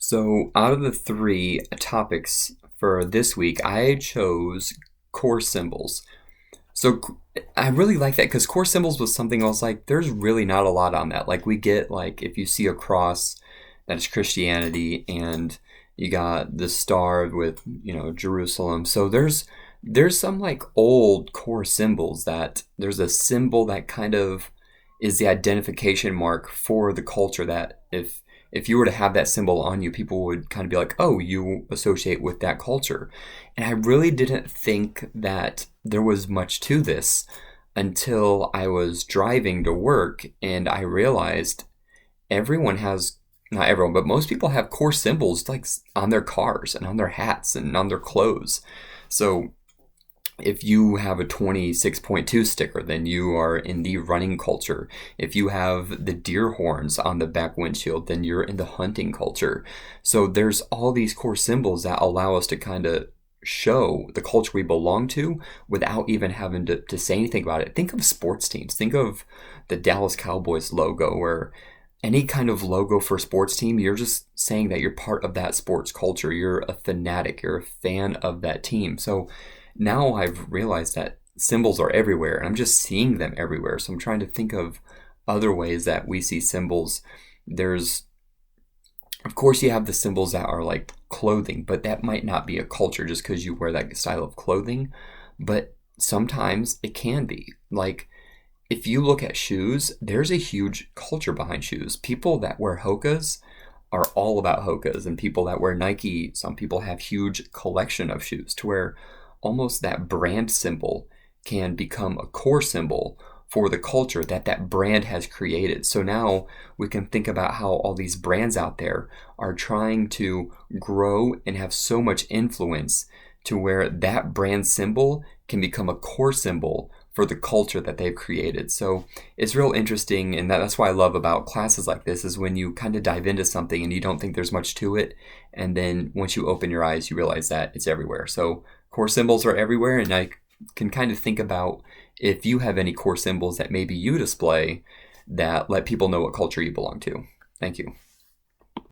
So, out of the three topics for this week, I chose core symbols. So, I really like that because core symbols was something I was like, there's really not a lot on that. Like, we get, like, if you see a cross, that is Christianity, and you got the star with, Jerusalem. So, there's some like old core symbols that there's a symbol that kind of is the identification mark for the culture that if you were to have that symbol on you, people would kind of be like, oh, you associate with that culture. And I really didn't think that there was much to this until I was driving to work and I realized everyone has, not everyone, but most people have core symbols like on their cars and on their hats and on their clothes. So if you have a 26.2 sticker, then you are in the running culture. If you have the deer horns on the back windshield, then you're in the hunting culture. So there's all these core symbols that allow us to kind of show the culture we belong to without even having to say anything about it. Think of sports teams. Think of the Dallas Cowboys logo, where any kind of logo for a sports team, you're just saying that you're part of that sports culture. You're a fanatic. You're a fan of that team. So now I've realized that symbols are everywhere and I'm just seeing them everywhere. So I'm trying to think of other ways that we see symbols. There's, of course, you have the symbols that are like clothing, but that might not be a culture just because you wear that style of clothing. But sometimes it can be. Like, if you look at shoes, there's a huge culture behind shoes. People that wear Hokas are all about Hokas, and people that wear Nike, some people have huge collection of shoes to where almost that brand symbol can become a core symbol for the culture that that brand has created. So now we can think about how all these brands out there are trying to grow and have so much influence to where that brand symbol can become a core symbol for the culture that they've created. So it's real interesting, and that's why I love about classes like this is when you kind of dive into something and you don't think there's much to it, and then once you open your eyes, you realize that it's everywhere. So core symbols are everywhere, and I can kind of think about if you have any core symbols that maybe you display that let people know what culture you belong to. Thank you.